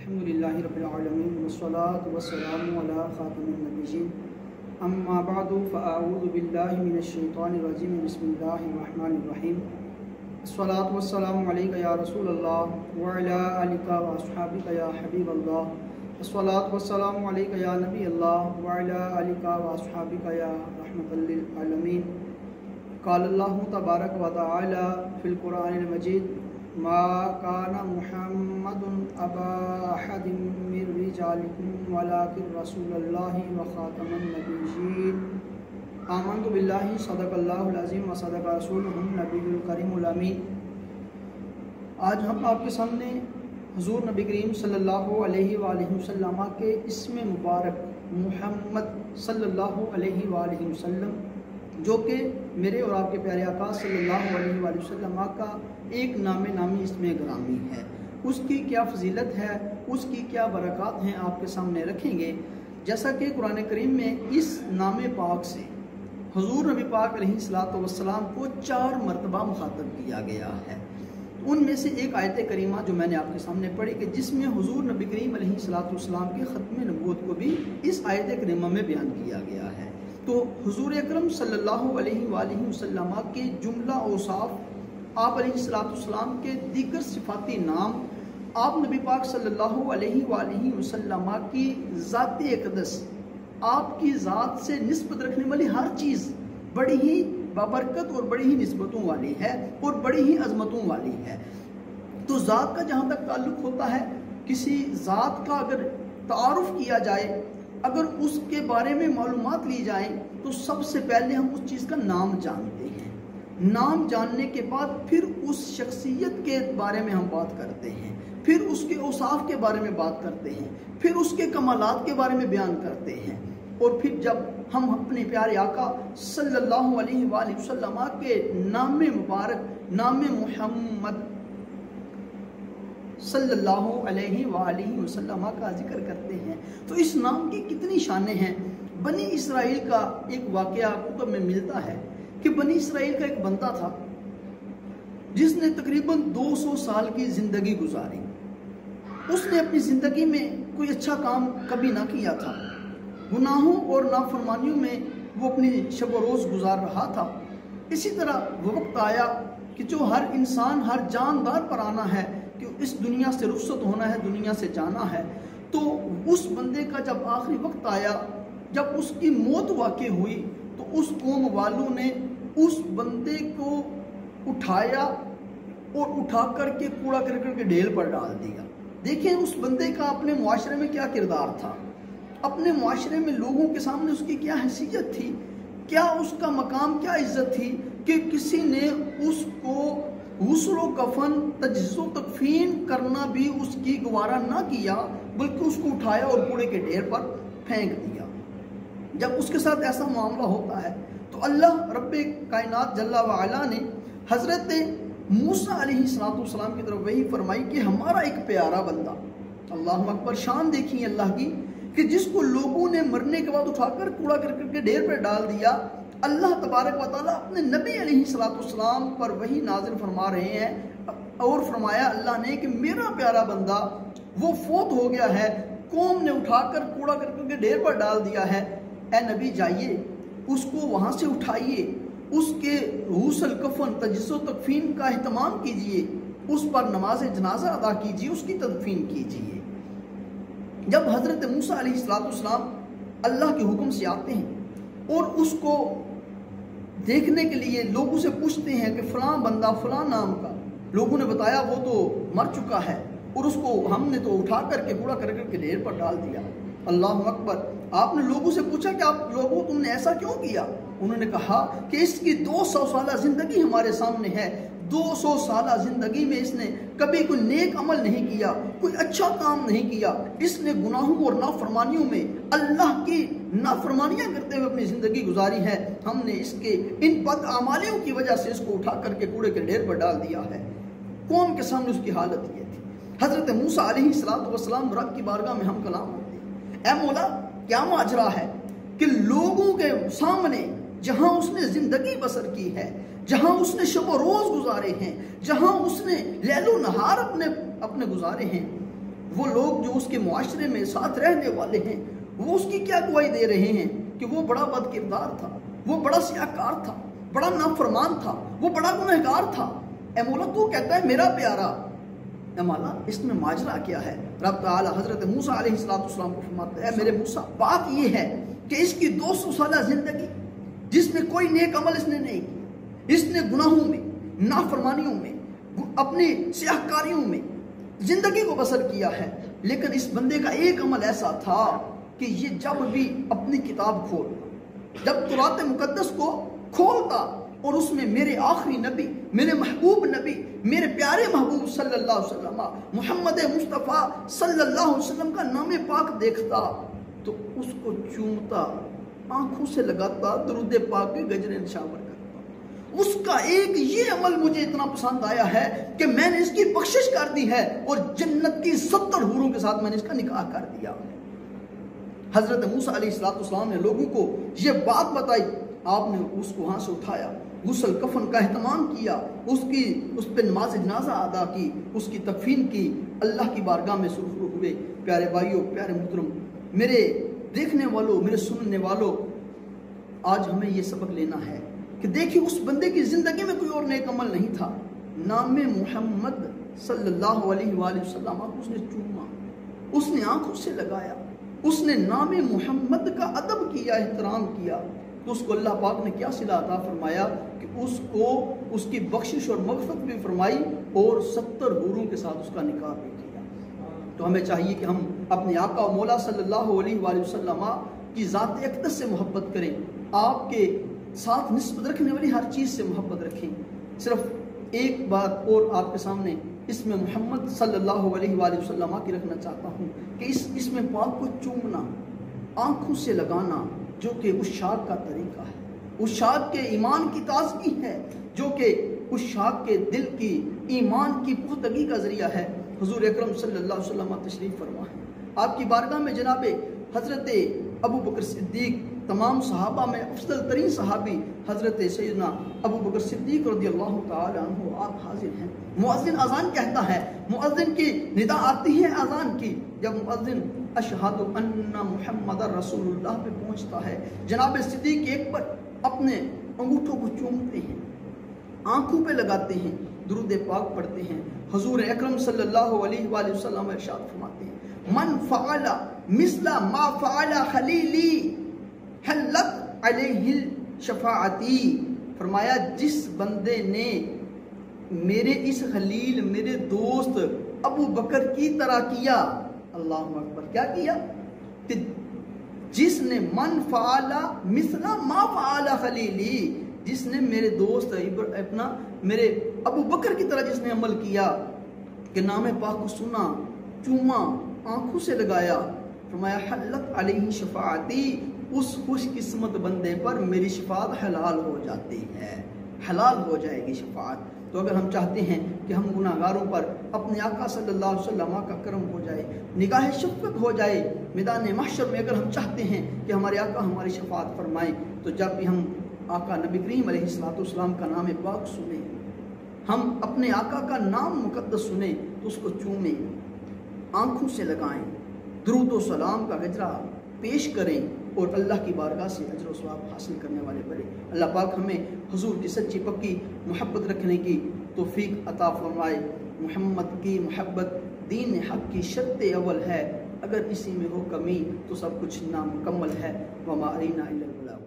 الحمدللہ رب العالمین والصلاة والسلام علی خاتم النبیین اما بعد فاعوذ باللہ من الشیطان الرجیم بسم اللہ الرحمن الرحیم الصلاة والسلام علیکہ یا رسول اللہ وعلی آلک واصحابک یا حبیب اللہ الصلاة والسلام علیکہ یا نبی اللہ وعلی آلک واصحابک یا رحمت للعالمین قال اللہ تبارک و تعالی فی القرآن المجید ما کان محمد ابا احد من رجالکم ولکن رسول اللہ وخاتم النبیین آمنت باللہ صدق اللہ العظیم وصدق رسولہ النبی الکریم الامین۔ آج ہم آپ کے سامنے حضور نبی کریم صلی اللہ علیہ وآلہ وسلم کے اسم مبارک محمد صلی اللہ علیہ وآلہ وسلم جو کہ میرے اور آپ کے پیارے آقا صلی اللہ علیہ وآلہ وسلم کا ایک نامی اسم گرامی ہے، اس کی کیا فضیلت ہے، اس کی کیا برکات ہیں آپ کے سامنے رکھیں گے۔ جیسا کہ قرآن کریم میں اس نام پاک سے حضور نبی پاک علیہ السلام کو 4 مرتبہ مخاطب کیا گیا ہے۔ ان میں سے ایک آیت کریمہ جو میں نے آپ کے سامنے پڑھی کہ جس میں حضور نبی کریم علیہ السلام کی ختم نبوت کو بھی اس آیت کریمہ میں بیان کیا گیا ہے۔ تو حضور اکرم صلی اللہ علیہ وآلہ وسلم کے جملہ اوصاف، آپ علیہ السلام کے دیگر صفاتی نام، آپ نبی پاک صلی اللہ علیہ وآلہ وسلم کی ذات اقدس، آپ کی ذات سے نسبت رکھنے والی ہر چیز بڑی ہی بابرکت اور بڑی ہی نسبتوں والی ہے اور بڑی ہی عظمتوں والی ہے۔ تو ذات کا جہاں تک تعلق ہوتا ہے، کسی ذات کا اگر تعارف کیا جائے، اگر اس کے بارے میں معلومات لی جائیں تو سب سے پہلے ہم اس چیز کا نام جانتے ہیں۔ نام جاننے کے بعد پھر اس شخصیت کے بارے میں ہم بات کرتے ہیں، پھر اس کے اوصاف کے بارے میں بات کرتے ہیں، پھر اس کے کمالات کے بارے میں بیان کرتے ہیں، اور پھر جب ہم اپنے پیارے آقا صلی اللہ علیہ وآلہ وسلم کے نام مبارک نام محمد صلی اللہ علیہ وآلہ وسلم کا ذکر کرتے ہیں تو اس نام کی کتنی شانیں ہیں۔ بنی اسرائیل کا ایک واقعہ کتب میں ملتا ہے کہ بنی اسرائیل کا ایک بندہ تھا جس نے تقریباً 200 سال کی زندگی گزاری۔ اس نے اپنی زندگی میں کوئی اچھا کام کبھی نہ کیا تھا، گناہوں اور نافرمانیوں میں وہ اپنی شب و روز گزار رہا تھا۔ اسی طرح وقت آیا کہ جو ہر انسان، ہر جاندار پر آنا ہے کہ اس دنیا سے رخصت ہونا ہے، دنیا سے جانا ہے، تو اس بندے کا جب آخری وقت آیا، جب اس کی موت واقع ہوئی تو اس قوم والوں نے اس بندے کو اٹھایا اور اٹھا کر کے کوڑا کرکٹ کے ڈھیر پر ڈال دیا۔ دیکھیں اس بندے کا اپنے معاشرے میں کیا کردار تھا، اپنے معاشرے میں لوگوں کے سامنے اس کی کیا حیثیت تھی، کیا اس کا مقام، کیا عزت تھی کہ کسی نے اس کو غسل و کفن، تجہیز و تکفین کرنا بھی اس کی گوارا نہ کیا، بلکہ اس کو اٹھایا اور کوڑے کے ڈھیر پر پھینک دیا۔ جب اس کے ساتھ ایسا معاملہ ہوتا ہے تو اللہ رب کائنات جل وعلا نے حضرت موسیٰ علیہ السلام کی طرف وحی فرمائی کہ ہمارا ایک پیارا بندہ، اللہ اکبر، شان دیکھیں اللہ کی، کہ جس کو لوگوں نے مرنے کے بعد اٹھا کر کوڑا کرکٹ کے ڈھیر پر ڈال دیا، اللہ تبارک و تعالیٰ اپنے نبی علیہ السلام پر وحی نازل فرما رہے ہیں اور فرمایا اللہ نے کہ میرا پیارا بندہ وہ فوت ہو گیا ہے، قوم نے اٹھا کر کوڑا کرکٹ کے ڈھیر پر ڈال دیا ہے، اے نبی جائیے اس کو وہاں سے اٹھائیے، اس کے غسل کفن، تجہیز و تکفین کا اہتمام کیجئے، اس پر نماز جنازہ ادا کیجئے، اس کی تدفین کیجئے۔ جب حضرت موسیٰ علیہ السلام اللہ کے حکم سے آتے ہیں اور اس کو دیکھنے کے لیے لوگوں سے پوچھتے ہیں کہ فلاں بندہ فلاں نام کا، لوگوں نے بتایا وہ تو مر چکا ہے اور اس کو ہم نے تو اٹھا کر کے کوڑا کرکٹ کے ڈھیر پر ڈال دیا۔ اللہ اکبر۔ آپ نے لوگوں سے پوچھا کہ آپ لوگوں تم نے ایسا کیوں کیا؟ انہوں نے کہا کہ اس کی 200 سالہ زندگی ہمارے سامنے ہے، 200 سالہ زندگی میں اس نے کبھی کوئی نیک عمل نہیں کیا، کوئی اچھا کام نہیں کیا، اس نے گناہوں اور نافرمانیوں میں اللہ کی نافرمانیاں کرتے ہوئے اپنی زندگی گزاری ہے، ہم نے اس کے ان بد اعمالیوں کی وجہ سے اس کو اٹھا کر کے کوڑے کے ڈھیر پر ڈال دیا ہے۔ قوم کے سامنے اس کی حالت یہ تھی۔ حضرت موسیٰ علیہ السلام رب کی بارگاہ میں ہم کلام ہوتے ہیں، اے مولا کیا ماجرا ہے کہ لوگوں کے سامنے جہاں اس نے زندگی بسر کی ہے، جہاں اس نے شب و روز گزارے ہیں، جہاں اس نے لیل و نہار اپنے گزارے ہیں، وہ لوگ جو اس کے معاشرے میں ساتھ رہنے والے ہیں وہ اس کی کیا گواہی دے رہے ہیں کہ وہ بڑا بد کردار تھا، وہ بڑا سیاہکار تھا، بڑا نافرمان تھا، وہ بڑا گنہگار تھا۔ اے مولا تو کہتا ہے میرا پیارا، اے مولا اس میں ماجرا کیا ہے؟ رب تعالی حضرت موسیٰ علیہ السلام کو فرماتا ہے، اے میرے موسیٰ بات یہ ہے کہ اس کی 200 سالہ زندگی جس میں کوئی نیک عمل اس نے نہیں کیا، اس نے گناہوں میں، نافرمانیوں میں، اپنی سیاہکاریوں میں زندگی کو بسر کیا ہے، لیکن اس بندے کا ایک عمل ایسا تھا کہ یہ جب بھی اپنی کتاب کھولتا، جب تورات مقدس کو کھولتا اور اس میں میرے آخری نبی، میرے محبوب نبی، میرے پیارے محبوب صلی اللہ علیہ وسلم، محمد مصطفیٰ صلی اللہ علیہ وسلم کا نام پاک دیکھتا تو اس کو چومتا، آنکھوں سے لگاتا، درود پاک کے گجرے نشاور کرتا۔ اس کا ایک یہ عمل مجھے اتنا پسند آیا ہے کہ میں نے اس کی بخشش کر دی ہے اور جنت کی 70 حوروں کے ساتھ میں نے اس کا نکاح کر دیا۔ حضرت موسیٰ علیہ السلام نے لوگوں کو یہ بات بتائی، آپ نے اس کو وہاں سے اٹھایا، غسل کفن کا اہتمام کیا، اس پہ نماز جنازہ ادا کی، اس کی تکفین کی، اللہ کی بارگاہ میں سرخرو ہوئے۔ پیارے بھائیوں، پیارے محترم، میرے دیکھنے والوں، میرے سننے والوں، آج ہمیں یہ سبق لینا ہے کہ دیکھیں اس بندے کی زندگی میں کوئی اور نیک عمل نہیں تھا، نام محمد صلی اللہ علیہ وآلہ وسلم اس نے چوما، اس نے آنکھوں سے لگایا، اس نے نام محمد کا ادب کیا، احترام کیا، تو اس کو اللہ پاک نے کیا صلہ عطا فرمایا کہ اس کو اس کی بخشش اور مغفرت بھی فرمائی اور 70 حوروں کے ساتھ اس کا نکاح بھی کیا۔ تو ہمیں چاہیے کہ ہم اپنے آقا و مولا صلی اللہ علیہ وآلہ وسلم کی ذات اقدس سے محبت کریں، آپ کے ساتھ نسبت رکھنے والی ہر چیز سے محبت رکھیں۔ صرف ایک بات اور آپ کے سامنے اس میں محمد صلی اللہ علیہ وآلہ وسلم کی رکھنا چاہتا ہوں کہ اس میں پاک کو چومنا، آنکھوں سے لگانا، جو کہ اس شاک کا طریقہ ہے، اس شاک کے ایمان کی تازگی ہے، جو کہ اس شاک کے دل کی ایمان کی پختگی کا ذریعہ ہے۔ حضور اکرم صلی اللہ علیہ وسلم تشریف فرما ہے، آپ کی بارگاہ میں جناب حضرت ابو بکر صدیق، تمام صحابہ میں افضل ترین صحابی حضرت سیدنا ابو بکر صدیق رضی اللہ تعالی عنہ آپ حاضر ہیں۔ مؤذن اذان کہتا ہے، مؤذن کی ندا آتی ہے اذان کی، جب مؤذن اشہد ان محمد رسول اللہ پہ پہنچتا ہے، جناب صدیق ایک پر اپنے انگوٹھوں کو چومتے ہیں، آنکھوں پہ لگاتے ہیں، درود پاک پڑھتے ہیں۔ حضور اکرم صلی اللہ علیہ وآلہ وسلم ارشاد فرماتے ہیں، من فعل مثل ما فعل خلیلی حلت علیہ الشفاعتی، فرمایا جس بندے نے میرے اس خلیل، میرے دوست ابو بکر کی طرح کیا، اللہ اکبر، کیا کیا کہ جس نے من فعل مثل ما فعل خلیلی، جس نے میرے دوست اپنا میرے ابو بکر کی طرح جس نے عمل کیا کہ نام پاک کو سنا، چوما، آنکھوں سے لگایا، فرمایا حلت علیہ شفاعتی، اس خوش قسمت بندے پر میری شفاعت حلال ہو جاتی ہے، حلال ہو جائے گی شفاعت۔ تو اگر ہم چاہتے ہیں کہ ہم گناہگاروں پر اپنے آقا صلی اللہ علیہ وسلم کا کرم ہو جائے، نگاہ شفقت ہو جائے، میدان محشر میں اگر ہم چاہتے ہیں کہ ہمارے آقا ہماری شفاعت فرمائیں، تو جب بھی ہم آقا نبی کریم علیہ السلام کا نام پاک سنیں، ہم اپنے آقا کا نام مقدس سنیں تو اس کو چومیں، آنکھوں سے لگائیں، درود و سلام کا گجرا پیش کریں اور اللہ کی بارگاہ سے اجر و ثواب حاصل کرنے والے بنے۔ اللہ پاک ہمیں حضور کی سچی پکی محبت رکھنے کی توفیق عطا فرمائے۔ محمد کی محبت دین حق کی شرط اول ہے، اگر اسی میں ہو کمی تو سب کچھ نامکمل ہے۔ وما علینا الا البلاغ۔